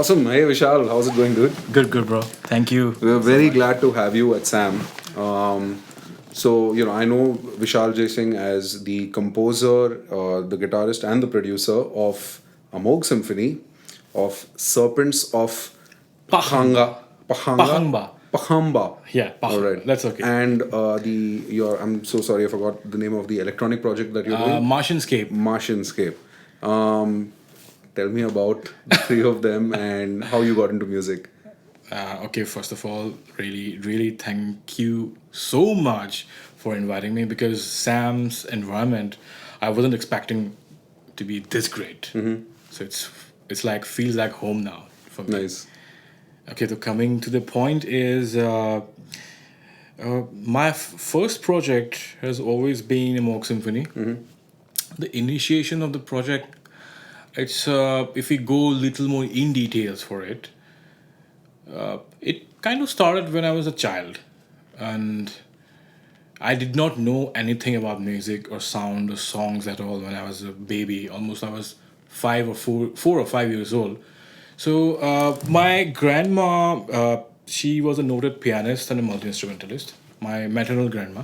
Awesome. Hey Vishal, how's it going, dude? Good, bro. Thank you. We're very glad to have you at SAM. I know Vishal J Singh as the composer, the guitarist, and the producer of Amog Symphony, of Serpents of Pahanga. Pahangba. Pahamba. Yeah, All right. That's okay. And I'm so sorry, I forgot the name of the electronic project that you're doing. Martianscape. Martianscape. Tell me about the three of them and how you got into music. Okay, first of all, really thank you so much for inviting me because Sam's environment, I wasn't expecting to be this great. So it's like feels like home now for me. Nice. Okay, so coming to the point is my first project has always been a Moog Symphony. The initiation of the project, it's if we go a little more in details for it, it kind of started when I was a child, and I did not know anything about music or sound or songs at all when I was a baby. Almost I was 4 or 5 years old. So my grandma, she was a noted pianist and a multi-instrumentalist. My maternal grandma.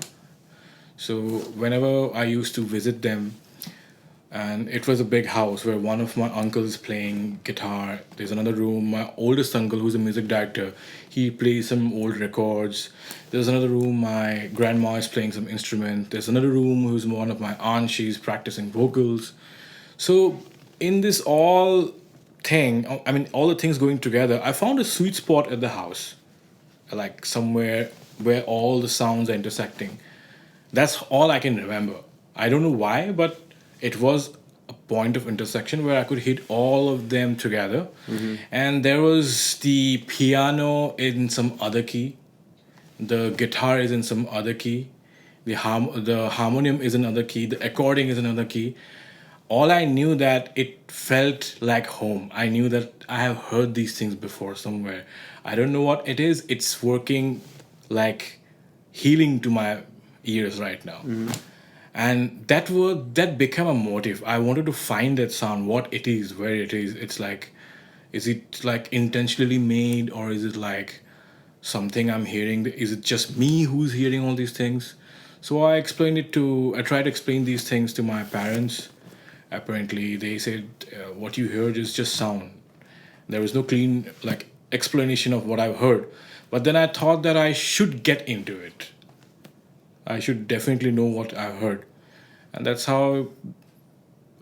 So whenever I used to visit them, and it was a big house where one of my uncles is playing guitar. There's another room. My oldest uncle, who's a music director, he plays some old records. There's another room. My grandma is playing some instrument. There's another room who's one of my aunts. She's practicing vocals. So in this all thing, I mean, all the things going together, I found a sweet spot at the house, like somewhere where all the sounds are intersecting. That's all I can remember. I don't know why, but it was a point of intersection where I could hit all of them together. And there was the piano in some other key, the guitar is in some other key, the harmonium is another key, the according is another key. All I knew that it felt like home. I knew that I have heard these things before somewhere. I don't know what it is. It's working like healing to my ears right now. And that became a motive. I wanted to find that sound, what it is, where it is. It's like, is it like intentionally made, or is it like something I'm hearing? Is it just me who's hearing all these things? So I tried to explain these things to my parents. Apparently they said, what you heard is just sound. There was no clean like explanation of what I've heard. But then I thought that I should get into it. I should definitely know what I've heard. And that's how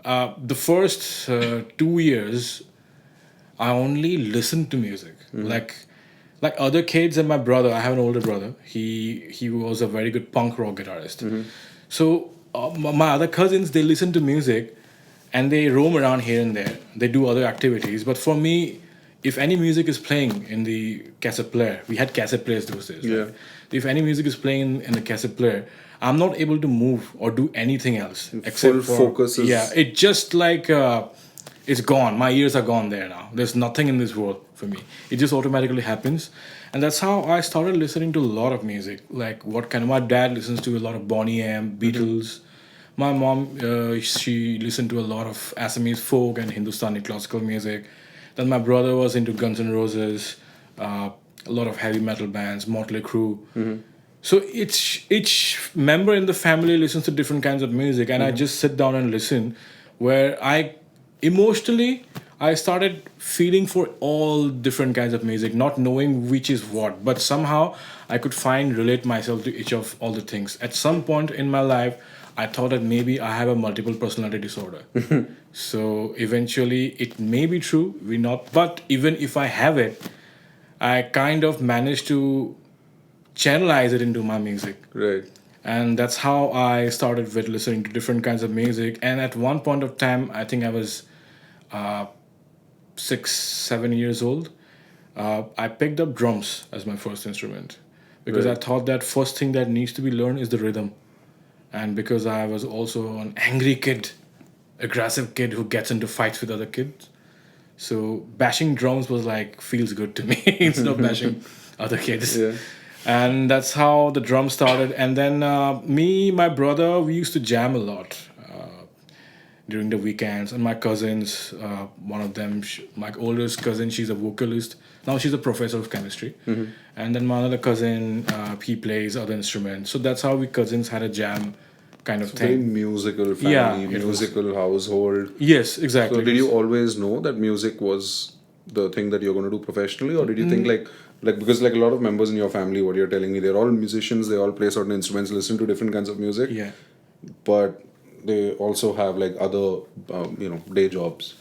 the first 2 years I only listened to music. Like other kids and my brother, I have an older brother. He was a very good punk rock guitarist. So my other cousins, they listen to music and they roam around here and there. They do other activities. But for me, if any music is playing in the cassette player, we had cassette players those days. Yeah. Right? If any music is playing in the cassette player, I'm not able to move or do anything else except for focus is... Yeah, it just like it's gone. My ears are gone there now. There's nothing in this world for me. It just automatically happens, and that's how I started listening to a lot of music. Like what kind of my dad listens to a lot of Bonnie M, Beatles. My mom, she listened to a lot of Assamese folk and Hindustani classical music. Then my brother was into Guns N' Roses, a lot of heavy metal bands, Motley Crue. So each member in the family listens to different kinds of music, and I just sit down and listen. Where I emotionally I started feeling for all different kinds of music, not knowing which is what, but somehow I could relate myself to each of all the things. At some point in my life, I thought that maybe I have a multiple personality disorder. So eventually, it may be true, we not. But even if I have it, I kind of managed to channelize it into my music. Right. And that's how I started with listening to different kinds of music. And at one point of time, I think I was 6, 7 years old. I picked up drums as my first instrument because Right. I thought that first thing that needs to be learned is the rhythm. And because I was also an angry kid, aggressive kid who gets into fights with other kids, so bashing drums was like feels good to me instead of bashing other kids. Yeah. And that's how the drum started. And then me, my brother, we used to jam a lot. during the weekends. And my cousins, one of them, my oldest cousin, she's a vocalist. Now she's a professor of chemistry. And then my other cousin, he plays other instruments. So that's how we cousins had a jam kind of Very thing. musical family, Yeah, it was. musical household. Yes, exactly. So did you always know that music was the thing that you're going to do professionally, or did you think like because like a lot of members in your family, what you're telling me, they're all musicians, they all play certain instruments, listen to different kinds of music, Yeah. but they also have like other day jobs.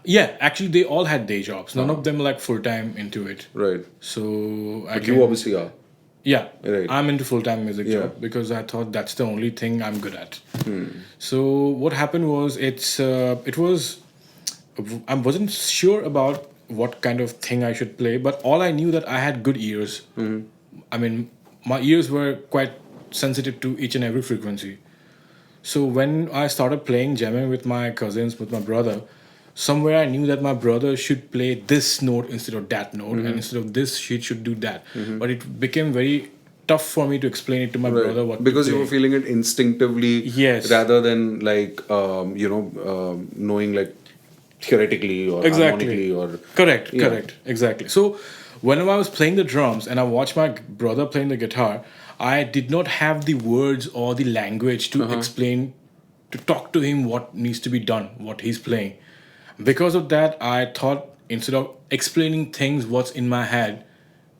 Yeah, actually, they all had day jobs. None of them like full time into it. Right. So But you obviously are. yeah, Right. I'm into full time music Yeah. job because I thought that's the only thing I'm good at. So what happened was I wasn't sure about what kind of thing I should play, but all I knew that I had good ears. I mean, my ears were quite sensitive to each and every frequency. So when I started playing jamming with my cousins, with my brother, somewhere I knew that my brother should play this note instead of that note, and instead of this, she should do that. But it became very tough for me to explain it to my brother what Because to you play. were feeling it instinctively, Yes. rather than like knowing like theoretically or harmonically or Correct, Yeah. correct, exactly. So whenever I was playing the drums and I watched my brother playing the guitar, I did not have the words or the language to explain, to talk to him what needs to be done, what he's playing. Because of that, I thought instead of explaining things what's in my head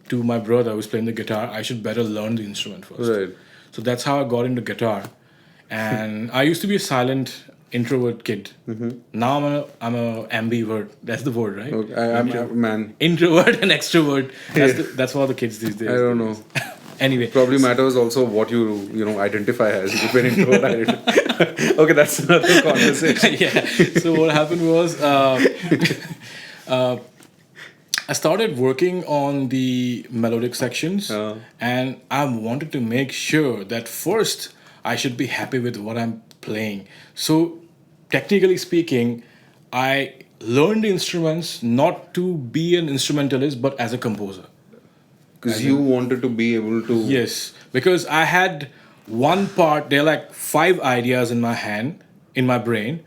to my brother who's playing the guitar, I should better learn the instrument first. Right. So that's how I got into guitar. And I used to be a silent introvert kid. Now I'm a ambivert. That's the word, right? Okay, I'm a man. Introvert and extrovert. That's what the kids these days. I don't know. Anyway, Probably matters also what you identify as. If you're introvert, okay, that's another conversation. yeah. So what happened was I started working on the melodic sections, and I wanted to make sure that first I should be happy with what I'm playing. So technically speaking, I learned the instruments not to be an instrumentalist, but as a composer. Because you wanted to be able to. Yes, because I had one part, there are like 5 ideas in my brain.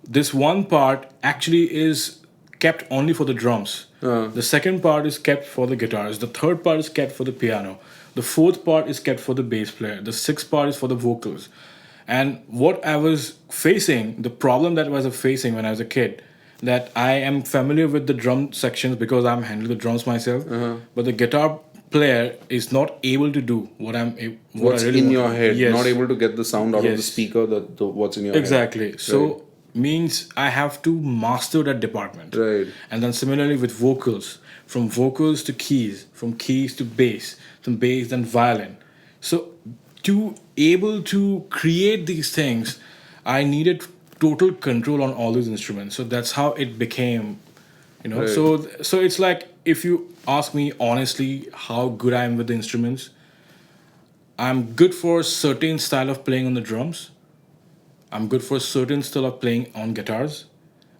This one part actually is kept only for the drums. The second part is kept for the guitars. The third part is kept for the piano. The fourth part is kept for the bass player. The sixth part is for the vocals. And what I was facing, the problem that I was facing when I was a kid, that I am familiar with the drum sections because I'm handling the drums myself, but the guitar player is not able to do what What's I really in want your to do. head, Yes. not able to get the sound out of the Yes. speaker, what's in your head. Exactly. So means I have to master that department. Right. And then similarly with vocals, from vocals to keys, from keys to bass, from bass then violin. So to able to create these things, I needed total control on all these instruments. So that's how it became, Right. So it's like if you ask me honestly how good I am with the instruments, I'm good for a certain style of playing on the drums. I'm good for a certain style of playing on guitars.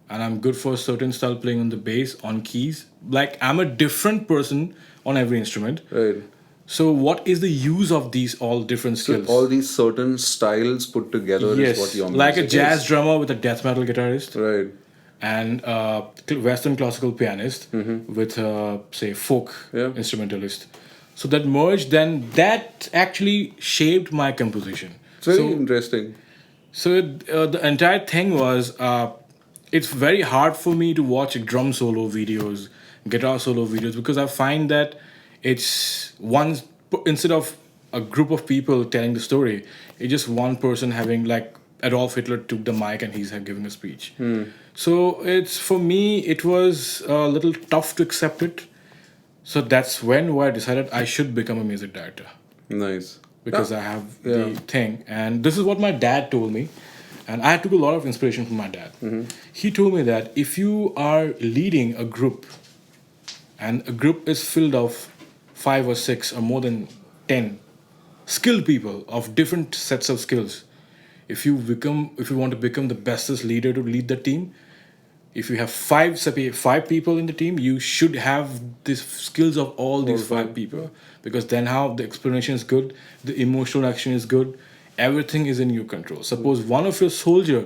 And I'm good for a certain style playing on the bass, on keys. Like I'm a different person on every instrument. Right. So what is the use of these all different So skills? all these certain styles put together is what your music like a jazz is. drummer with a death metal guitarist, Right. and Western classical pianist with say folk instrumentalist. So that merged, then that actually shaped my composition. It's very interesting. So the entire thing was, it's very hard for me to watch drum solo videos, guitar solo videos, because I find that it's instead of a group of people telling the story, it's just one person having, like Adolf Hitler took the mic and he's giving a speech. So it's, for me, it was a little tough to accept it. So that's when I decided I should become a music director, Nice. because I have the thing. And this is what my dad told me. And I took a lot of inspiration from my dad. He told me that if you are leading a group, and a group is filled of 5 or 6 or more than 10 skilled people of different sets of skills, if you want to become the bestest leader to lead the team, if you have 5 people in the team, you should have the skills of all these 5 people, because then how the explanation is good, the emotional action is good, everything is in your control. Suppose one of your soldier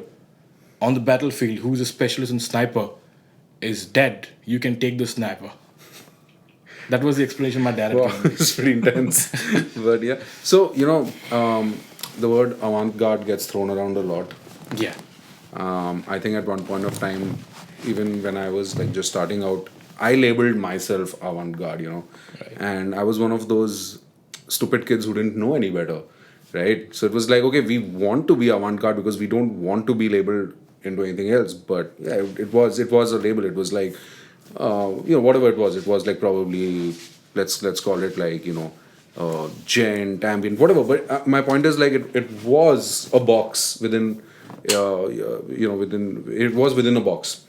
on the battlefield who's a specialist in sniper is dead, you can take the sniper. That was the explanation my dad had Wow, given me. it's pretty intense. But yeah. So, the word avant-garde gets thrown around a lot. Yeah. I think at one point of time, even when I was like just starting out, I labeled myself avant-garde, Right. and I was one of those stupid kids who didn't know any better, right? So it was like, okay, we want to be avant-garde because we don't want to be labeled into anything else. But yeah, it was a label. It was like, whatever it was. It was like probably let's call it like gent, ambient, whatever. But my point is like it was a box within, it was within a box.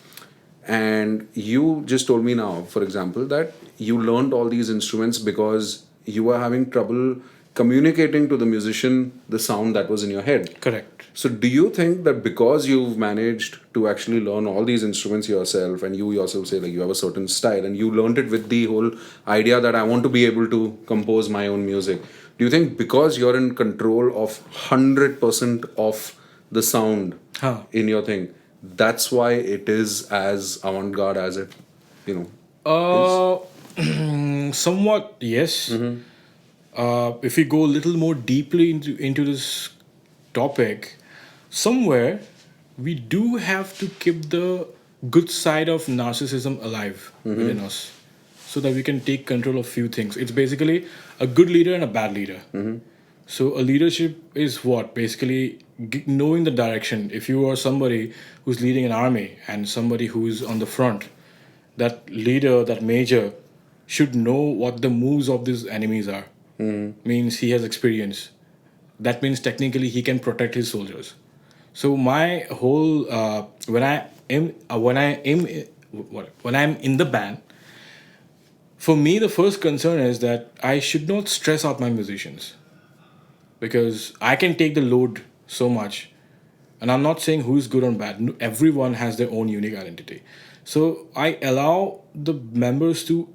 And you just told me now, for example, that you learned all these instruments because you were having trouble communicating to the musician the sound that was in your head. Correct. So, do you think that because you've managed to actually learn all these instruments yourself, and you yourself say like you have a certain style, and you learned it with the whole idea that I want to be able to compose my own music, do you think because you're in control of 100% of the sound in your thing, that's why it is as avant-garde as it, Somewhat, yes. If we go a little more deeply into this topic, somewhere we do have to keep the good side of narcissism alive within us so that we can take control of few things. It's basically a good leader and a bad leader. So a leadership is what? Basically knowing the direction. If you are somebody who's leading an army and somebody who's on the front, that leader, that major, should know what the moves of these enemies are. Means he has experience. That means technically he can protect his soldiers. So my whole when I'm in the band, for me the first concern is that I should not stress out my musicians, because I can take the load so much. And I'm not saying who's good or bad. Everyone has their own unique identity. So I allow the members to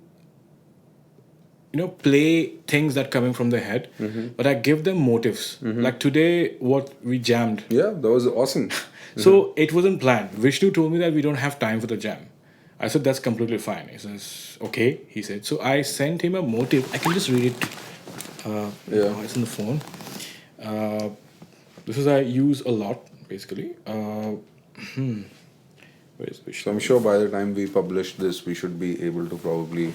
play things that coming from their head, but I give them motives. Like today, what we jammed. Yeah, that was awesome. So it wasn't planned. Vishnu told me that we don't have time for the jam. I said, that's completely fine. He says, okay, he said. So I sent him a motive. I can just read it. It's in the phone. This is I use a lot, basically. Where is Vishnu? So I'm sure by the time we publish this, we should be able to probably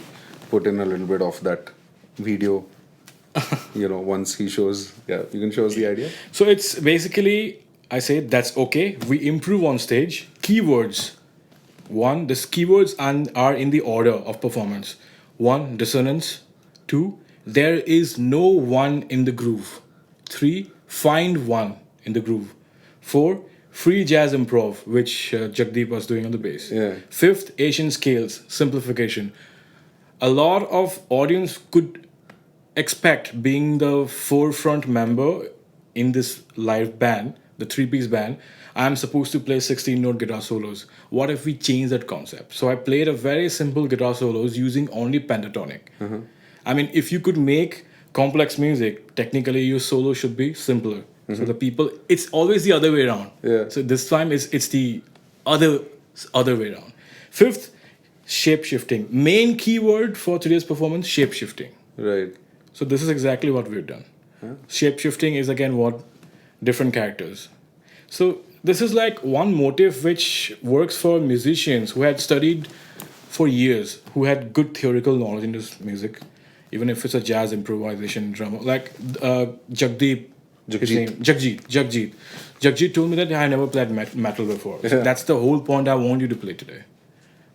put in a little bit of that video. Once he shows, you can show us the idea. So it's basically, I say that's okay. We improve on stage. Keywords. One, these keywords are in the order of performance. One, dissonance. Two, there is no one in the groove. Three, find one in the groove. Four, free jazz improv, which Jagdeep was doing on the bass. Yeah. Fifth, Asian scales, simplification. A lot of audience could expect being the forefront member in this live band, the three-piece band, I'm supposed to play 16-note guitar solos. What if we change that concept? So I played a very simple guitar solos using only pentatonic. I mean, if you could make complex music, technically your solo should be simpler. So the people, it's always the other way around. Yeah. So this time it's the other way around. Fifth, shape shifting. Main keyword for today's performance, shape shifting. Right. So this is exactly what we've done. Shape shifting is again what? Different characters. So this is like one motive which works for musicians who had studied for years, who had good theoretical knowledge in this music, even if it's a jazz improvisation drama. Like Jagdeep. Jagjit told me that I never played metal before. So that's the whole point I want you to play today.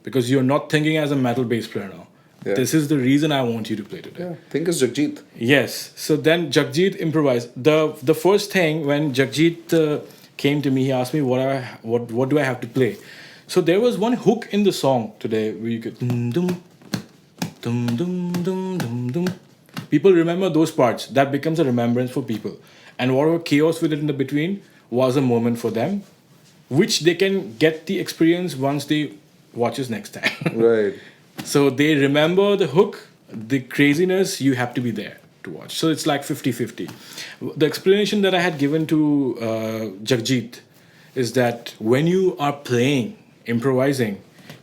Because you're not thinking as a metal bass player now. Yeah. This is the reason I want you to play today. Yeah, think as Jagjit. Yes. So then Jagjit improvised. The first thing when Jagjit came to me, he asked me what do I have to play. So there was one hook in the song today where you could dum dum dum dum dum dum. People remember those parts. That becomes a remembrance for people. And whatever chaos with it in the between was a moment for them, which they can get the experience once they watch us next time. Right. So they remember the hook, the craziness, you have to be there to watch. So it's like 50-50. The explanation that I had given to Jagjit is that when you are playing, improvising,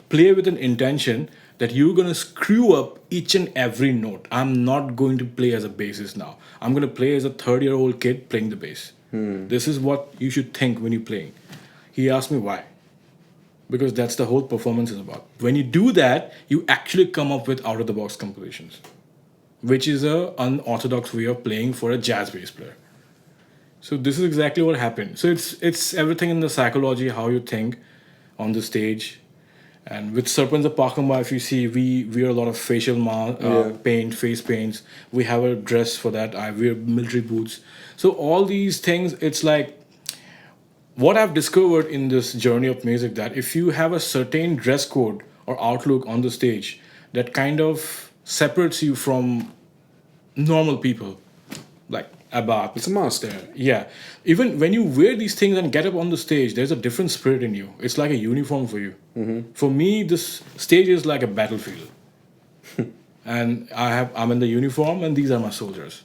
play with an intention that you're gonna screw up each and every note. I'm not going to play as a bassist now. I'm gonna play as a 30-year-old kid playing the bass. This is what you should think when you're playing. He asked me why. Because that's the whole performance is about. When you do that, you actually come up with out of the box compositions, which is a unorthodox way of playing for a jazz bass player. So this is exactly what happened. So it's everything in the psychology, how you think on the stage. And with Sarpanch Pakamba, if you see, we wear a lot of facial paint, face paints. We have a dress for that. I wear military boots. So all these things, it's like what I've discovered in this journey of music, that if you have a certain dress code or outlook on the stage, that kind of separates you from normal people, like Abbat. It's a must. There. Yeah. Even when you wear these things and get up on the stage, there's a different spirit in you. It's like a uniform for you. For me, this stage is like a battlefield. And I'm in the uniform and these are my soldiers.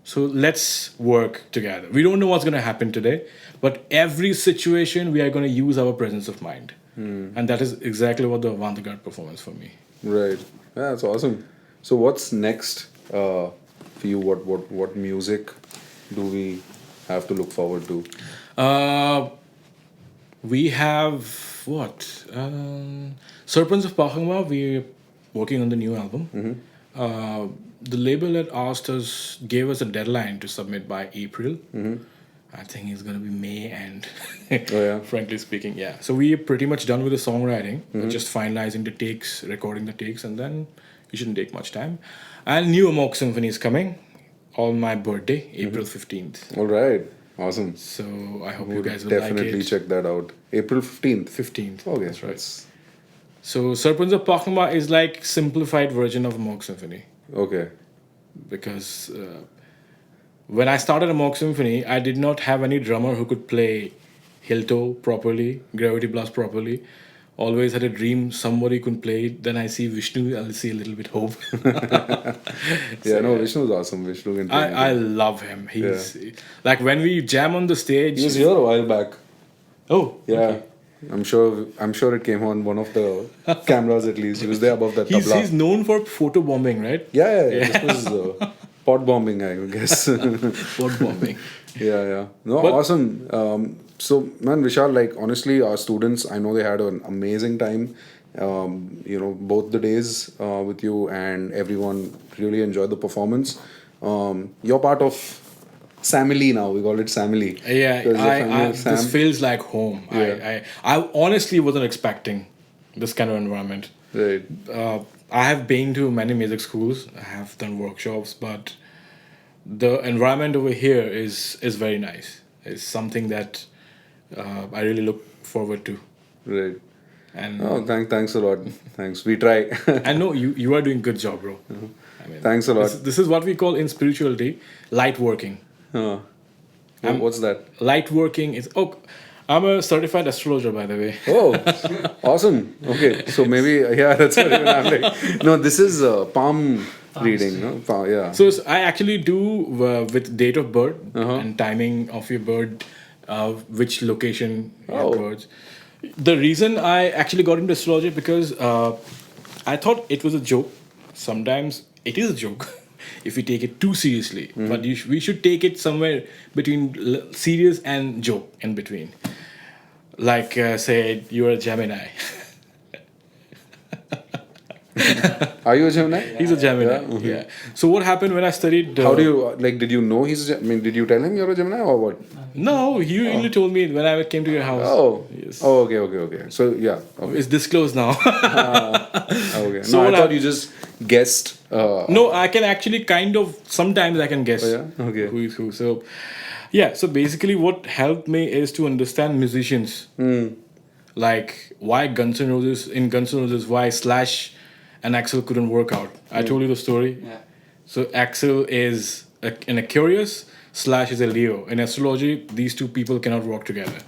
So let's work together. We don't know what's going to happen today, but every situation we are going to use our presence of mind. And that is exactly what the Avantgarde performance for me. Right. Yeah, that's awesome. So what's next for you? What music do we have to look forward to? We have what? Serpents of Pahangma, we're working on the new album. The label had asked us, gave us a deadline to submit by April. I think it's going to be May end, frankly speaking, yeah. So we're pretty much done with the songwriting. We're just finalizing the takes, recording the takes, and then it shouldn't take much time. And new Amok Symphony is coming on my birthday, April 15th. All right. Awesome. So I hope you guys will like it. Definitely check that out. April 15th. 15th. Okay. That's right. So Sarpanch of Pakamba is like simplified version of Amok Symphony. Okay. Because when I started Amok Symphony, I did not have any drummer who could play Hilto properly, Gravity Blast properly. Always had a dream somebody could play it. Then I see Vishnu, I'll see a little bit hope. Vishnu's awesome. Vishnu can play. I love him. He's like when we jam on the stage. He was here a while back. Oh, yeah. Okay. I'm sure it came on one of the cameras at least. He was there above that tabla. He's known for photo bombing, right? Yeah. This was pot bombing, I guess. Pot bombing. Yeah. No, awesome. So, man, Vishal, like, honestly, our students, I know they had an amazing time, both the days with you, and everyone really enjoyed the performance. You're part of Samily now. We call it Samily. Yeah, this feels like home. Yeah. I honestly wasn't expecting this kind of environment. Right. I have been to many music schools. I have done workshops, but the environment over here is very nice. It's something that I really look forward to. Right. And thanks a lot. Thanks. We try. I know you are doing good job, bro. I mean, thanks a lot. This is what we call in spirituality light working. What's that? Light working is I'm a certified astrologer, by the way. Oh, awesome. Okay, so maybe that's what even I'm like. No, this is palm reading. No? Yeah. So I actually do with date of birth and timing of your birth, which location your birth. The reason I actually got into astrology because I thought it was a joke. Sometimes it is a joke if we take it too seriously. But we should take it somewhere between serious and joke in between. Like, say, you're a Gemini. Are you a Gemini? He's a Gemini. Yeah. So what happened when I studied? How do you did you know he's? Did you tell him you're a Gemini or what? No, he only told me when I came to your house. Oh. Yes. Oh, okay. So yeah. Okay. It's disclosed now. Okay. So no, I thought you just guessed. No, I can actually sometimes I can guess. Oh, yeah? Okay. Who is who. So yeah. So basically, what helped me is to understand musicians. Like why Guns N' Roses, why Slash and Axl couldn't work out. I told you the story. Yeah. So Axl is an Aquarius, Slash is a Leo. In astrology, these two people cannot work together.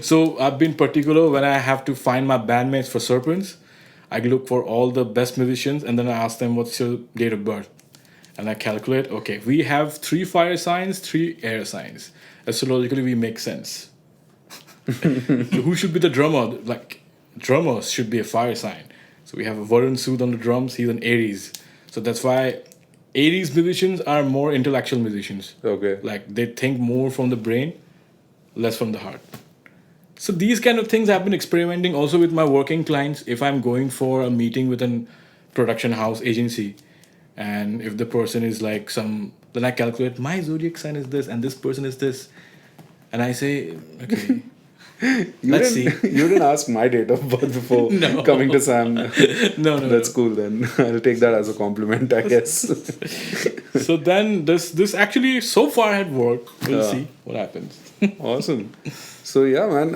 So I've been particular when I have to find my bandmates for Serpents. I look for all the best musicians and then I ask them, what's your date of birth? and I calculate, okay, we have 3 fire signs, 3 air signs. Astrologically, we make sense. So who should be the drummer? Like, drummers should be a fire sign. So we have a Varun Sood on the drums, he's an Aries. So that's why Aries musicians are more intellectual musicians. Okay. Like, they think more from the brain, less from the heart. So these kind of things I've been experimenting also with my working clients. If I'm going for a meeting with a production house agency, and if the person is like then I calculate my zodiac sign is this and this person is this, and I say, okay, let's see. You didn't ask my date of birth before No. coming to Sam. No. That's cool then. I'll take that as a compliment, I guess. So then this actually so far had worked. We'll see what happens. Awesome. So yeah, man.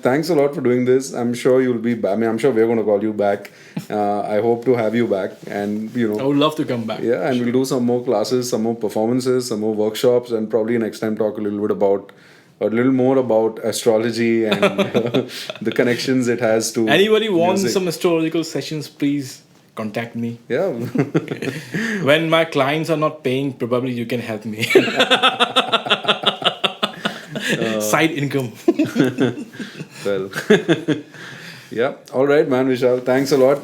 Thanks a lot for doing this. I'm sure you'll be back. I mean, I'm sure we're going to call you back. I hope to have you back, and I would love to come back. Yeah, and we'll do some more classes, some more performances, some more workshops, and probably next time talk a little more about astrology and the connections it has to. Anybody wants music. some astrological sessions? Please contact me. Yeah. When my clients are not paying, probably you can help me. Side income. Well. Yeah. All right, man, Vishal. Thanks a lot.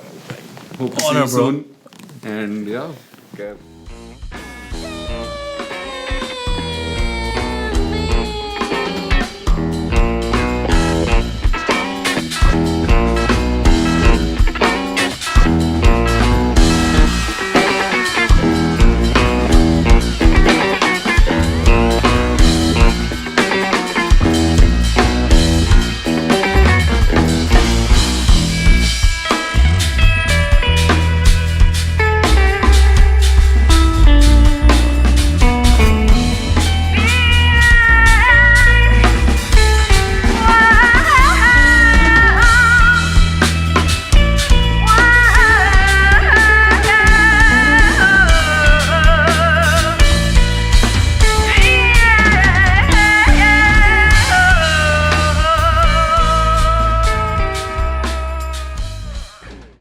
Hope to see Honor, you bro. soon. And yeah. Okay.